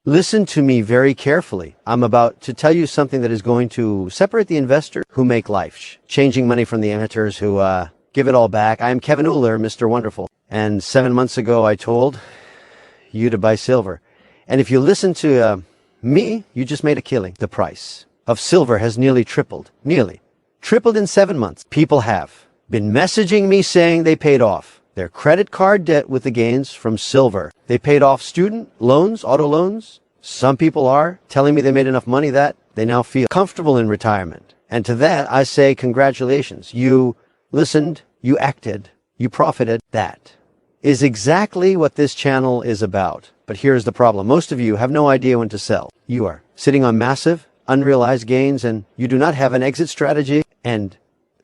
Listen to me very carefully. I'm about to tell you something that is going to separate the investor who make life changing money from the amateurs who give it all back. I am Kevin Uhler, Mr. Wonderful. And 7 months ago, I told you to buy silver. And if you listen to me, you just made a killing. The price of silver has nearly tripled in 7 months. People have been messaging me saying they paid off their credit card debt with the gains from silver. They paid off student loans, auto loans. Some people are telling me they made enough money that they now feel comfortable in retirement. And to that, I say congratulations. You listened, you acted, you profited. That is exactly what this channel is about. But here's the problem. Most of you have no idea when to sell. You are sitting on massive, unrealized gains, and you do not have an exit strategy. And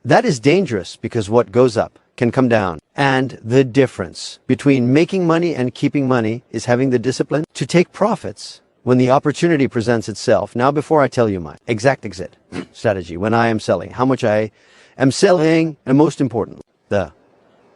that is dangerous because what goes up can come down. And the difference between making money and keeping money is having the discipline to take profits when the opportunity presents itself. Now, before I tell you my exact exit strategy, when I am selling, how much I am selling, and most importantly, the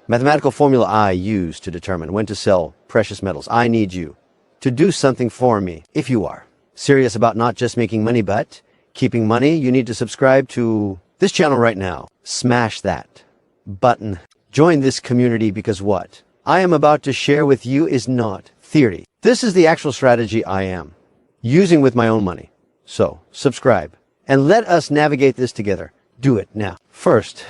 mathematical formula I use to determine when to sell precious metals, I need you to do something for me. If you are serious about not just making money, but keeping money, you need to subscribe to this channel right now. Smash that button. Join this community because what I am about to share with you is not theory. This is the actual strategy I am using with my own money. So subscribe and let us navigate this together. Do it now. First,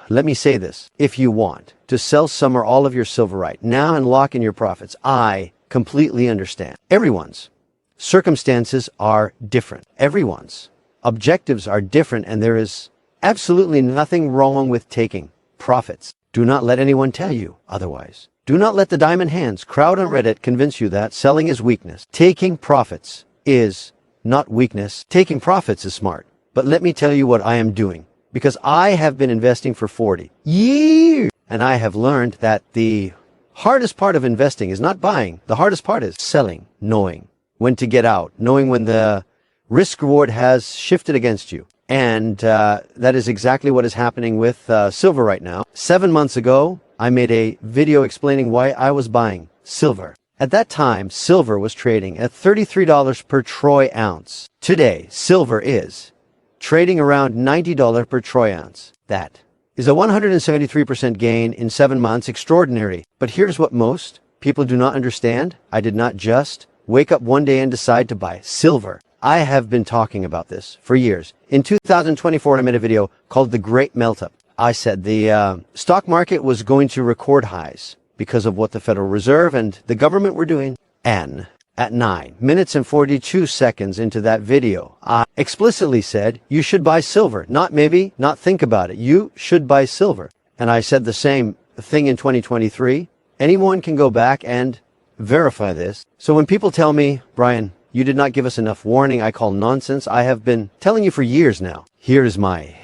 let me say this. If you want to sell some or all of your silver right now and lock in your profits, I completely understand. Everyone's circumstances are different. Everyone's objectives are different, and there is absolutely nothing wrong with taking profits. Do not let anyone tell you otherwise. Do not let the diamond hands crowd on Reddit convince you that selling is weakness. Taking profits is not weakness. Taking profits is smart. But let me tell you what I am doing, because I have been investing for 40 years, and I have learned that the hardest part of investing is not buying. The hardest part is selling, knowing when to get out, knowing when the risk reward has shifted against you. And that is exactly what is happening with silver right now. 7 months ago, I made a video explaining why I was buying silver. At that time, silver was trading at $33 per troy ounce. Today, silver is trading around $90 per troy ounce. That is a 173% gain in 7 months. Extraordinary. But here's what most people do not understand. I did not just wake up one day and decide to buy silver. I have been talking about this for years. In 2024, I made a video called The Great Meltup. I said the stock market was going to record highs because of what the Federal Reserve and the government were doing. And at 9 minutes and 42 seconds into that video, I explicitly said, you should buy silver. Not maybe, not think about it. You should buy silver. And I said the same thing in 2023. Anyone can go back and verify this. So when people tell me, Brian, you did not give us enough warning, I call nonsense. I have been telling you for years now. Here is my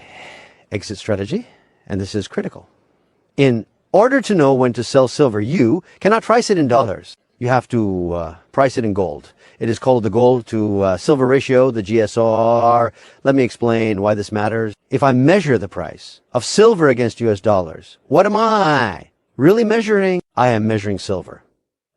exit strategy, and this is critical. In order to know when to sell silver, you cannot price it in dollars. You have to price it in gold. It is called the gold to silver ratio, the GSR. Let me explain why this matters. If I measure the price of silver against US dollars, what am I really measuring? I am measuring silver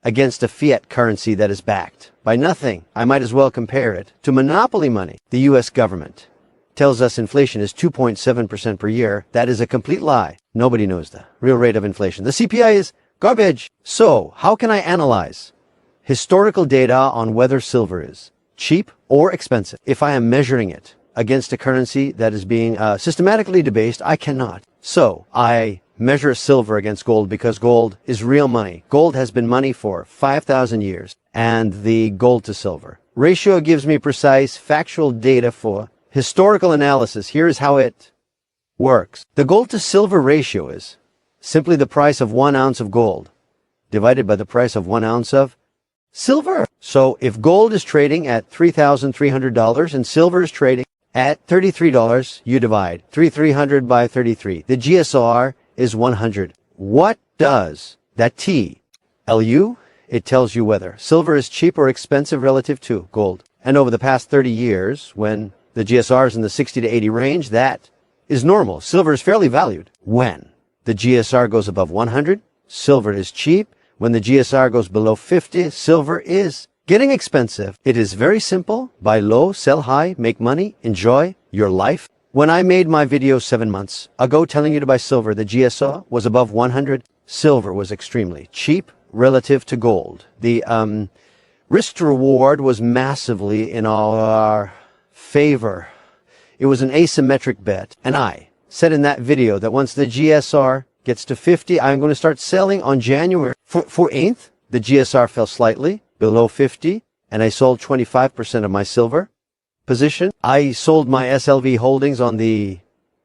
against a fiat currency that is backed by nothing. I might as well compare it to monopoly money. The US government tells us inflation is 2.7% per year. That is a complete lie. Nobody knows the real rate of inflation. The CPI is garbage. So how can I analyze historical data on whether silver is cheap or expensive? If I am measuring it against a currency that is being systematically debased, I cannot. So I measure silver against gold because gold is real money. Gold has been money for 5,000 years. And the gold to silver ratio gives me precise factual data for historical analysis. Here is how it works. The gold to silver ratio is simply the price of 1 ounce of gold divided by the price of 1 ounce of silver. So if gold is trading at $3,300 and silver is trading at $33, you divide 3,300 by 33. The GSR is 100. What does that tell you? It tells you whether silver is cheap or expensive relative to gold. And over the past 30 years, when the GSR is in the 60 to 80 range, that is normal. Silver is fairly valued. When the GSR goes above 100, silver is cheap. When the GSR goes below 50, silver is getting expensive. It is very simple. Buy low, sell high, make money, enjoy your life. When I made my video 7 months ago telling you to buy silver, the GSR was above 100. Silver was extremely cheap relative to gold. The risk to reward was massively in our favor. It was an asymmetric bet. And I said in that video that once the GSR gets to 50, I'm going to start selling on January 8th. The GSR fell slightly below 50, and I sold 25% of my silver position. I sold my SLV holdings on the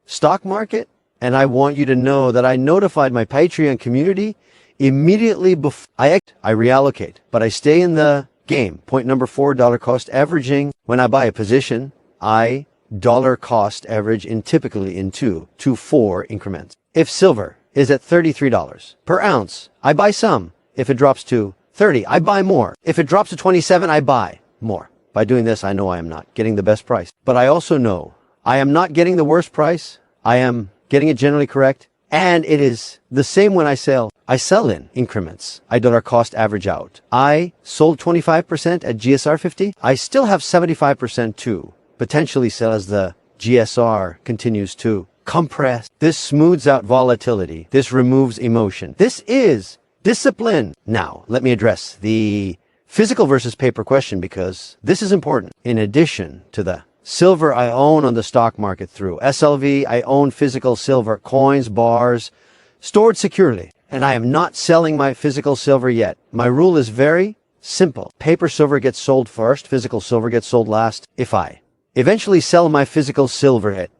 stock market, and I want you to know that I notified my Patreon community immediately before I reallocate, but I stay in the game. Point number 4, dollar cost averaging. When I buy a position, I dollar cost average typically in 2 to 4 increments. If silver is at $33 per ounce, I buy some. If it drops to 30, I buy more. If it drops to 27, I buy more. By doing this, I know I am not getting the best price. But I also know I am not getting the worst price. I am getting it generally correct. And it is the same when I sell. I sell in increments. I dollar cost average out. I sold 25% at GSR 50. I still have 75% to potentially sell as the GSR continues to compress. This smooths out volatility. This removes emotion. This is discipline. Now, let me address the physical versus paper question because this is important. In addition to the silver I own on the stock market through SLV, I own physical silver, coins, bars, stored securely. And I am not selling my physical silver yet. My rule is very simple. Paper silver gets sold first, physical silver gets sold last. If I eventually sell my physical silver, it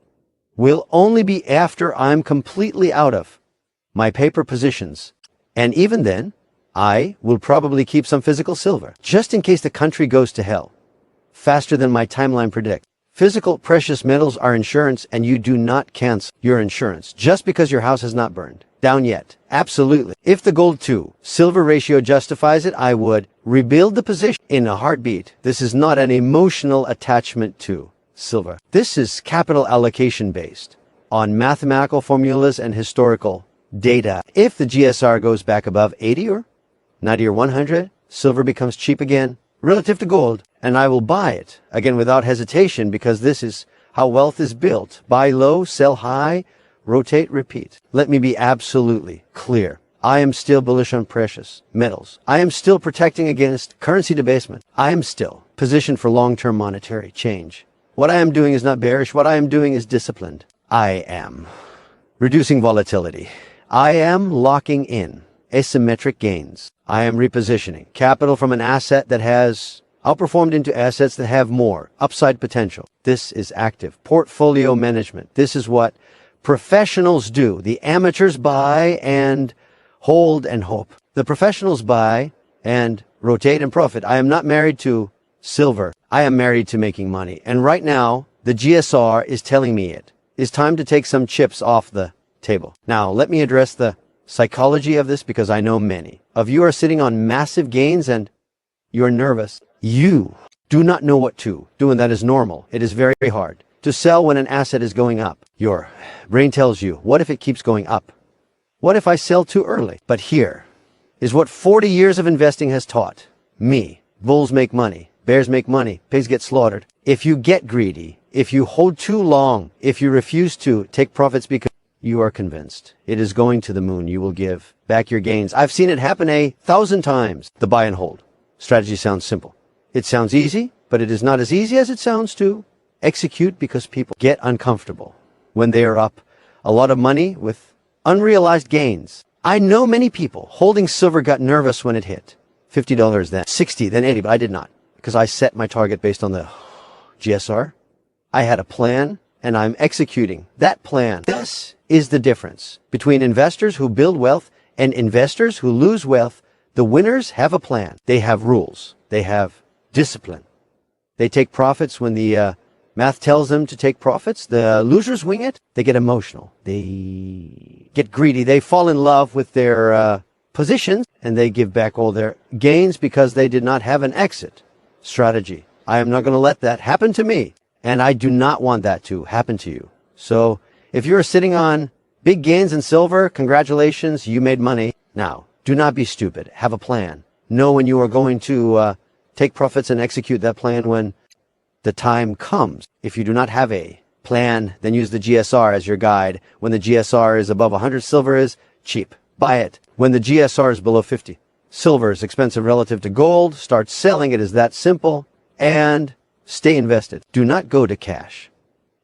will only be after I'm completely out of my paper positions. And even then, I will probably keep some physical silver, just in case the country goes to hell, faster than my timeline predicts. Physical precious metals are insurance, and you do not cancel your insurance just because your house has not burned down yet. Absolutely. If the gold to silver ratio justifies it, I would rebuild the position in a heartbeat. This is not an emotional attachment to silver. This is capital allocation based on mathematical formulas and historical data. If the GSR goes back above 80 or 90 or 100, silver becomes cheap again relative to gold, and I will buy it again without hesitation because this is how wealth is built. Buy low, sell high, rotate, repeat. Let me be absolutely clear. I am still bullish on precious metals. I am still protecting against currency debasement. I am still positioned for long-term monetary change. What I am doing is not bearish. What I am doing is disciplined. I am reducing volatility. I am locking in asymmetric gains. I am repositioning capital from an asset that has outperformed into assets that have more upside potential. This is active portfolio management. This is what professionals do. The amateurs buy and hold and hope. The professionals buy and rotate and profit. I am not married to silver. I am married to making money. And right now, the GSR is telling me it is time to take some chips off the table. Now, let me address the psychology of this because I know many of you are sitting on massive gains and you're nervous. You do not know what to do, and that is normal. It is very hard to sell when an asset is going up. Your brain tells you, what if it keeps going up? What if I sell too early? But here is what 40 years of investing has taught me. Bulls make money. Bears make money. Pigs get slaughtered. If you get greedy, if you hold too long, if you refuse to take profits because you are convinced it is going to the moon, you will give back your gains. I've seen it happen 1,000 times. The buy and hold strategy sounds simple. It sounds easy, but it is not as easy as it sounds to execute because people get uncomfortable when they are up a lot of money with unrealized gains. I know many people holding silver got nervous when it hit $50, then 60, then 80, but I did not because I set my target based on the GSR. I had a plan and I'm executing that plan. This is the difference between investors who build wealth and investors who lose wealth. The winners have a plan. They have rules. They have discipline. They take profits when the math tells them to take profits. The losers wing it. They get emotional. They get greedy. They fall in love with their positions and they give back all their gains because they did not have an exit strategy. I am not going to let that happen to me. And I do not want that to happen to you. So if you're sitting on big gains in silver, congratulations, you made money. Now, do not be stupid. Have a plan. Know when you are going to take profits and execute that plan when the time comes. If you do not have a plan, then use the GSR as your guide. When the GSR is above 100, silver is cheap. Buy it. When the GSR is below 50, silver is expensive relative to gold. Start selling. It is that simple. And stay invested. Do not go to cash.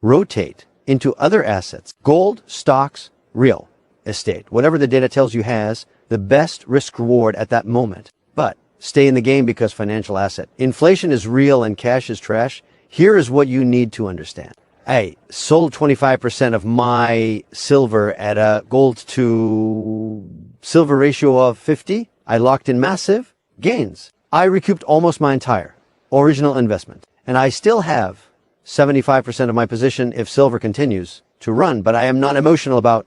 Rotate into other assets. Gold, stocks, real estate. Whatever the data tells you has the best risk reward at that moment. But stay in the game because financial asset. Inflation is real and cash is trash. Here is what you need to understand. I sold 25% of my silver at a gold to silver ratio of 50. I locked in massive gains. I recouped almost my entire original investment. And I still have 75% of my position if silver continues to run. But I am not emotional about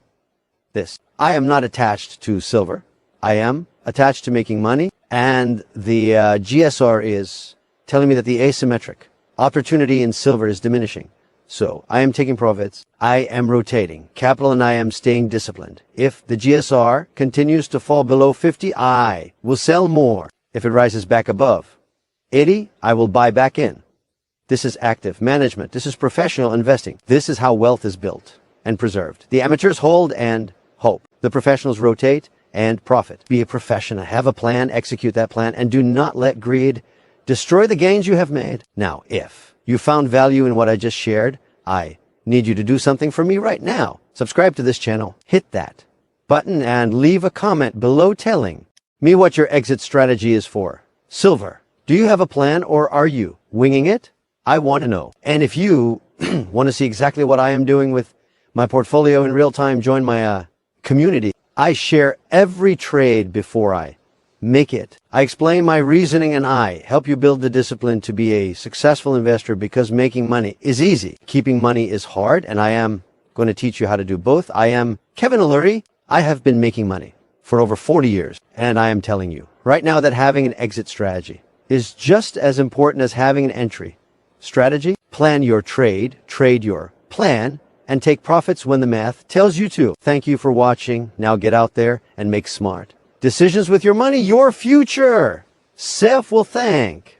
this. I am not attached to silver. I am attached to making money. And the GSR is telling me that the asymmetric opportunity in silver is diminishing. So I am taking profits. I am rotating capital and I am staying disciplined. If the GSR continues to fall below 50, I will sell more. If it rises back above 80, I will buy back in. This is active management. This is professional investing. This is how wealth is built and preserved. The amateurs hold and hope. The professionals rotate and profit. Be a professional. Have a plan, execute that plan, and do not let greed destroy the gains you have made. Now, if you found value in what I just shared, I need you to do something for me right now. Subscribe to this channel, hit that button, and leave a comment below telling me what your exit strategy is for silver. Do you have a plan or are you winging it? I want to know. And if you want to see exactly what I am doing with my portfolio in real time, join my community. I share every trade before I make it. I explain my reasoning and I help you build the discipline to be a successful investor because making money is easy. Keeping money is hard, and I am going to teach you how to do both. I am Kevin Leary. I have been making money for over 40 years, and I am telling you right now that having an exit strategy is just as important as having an entry strategy. Plan your trade your plan, and take profits when the math tells you to. Thank you for watching. Now get out there and make smart decisions with your money. Your future self will thank.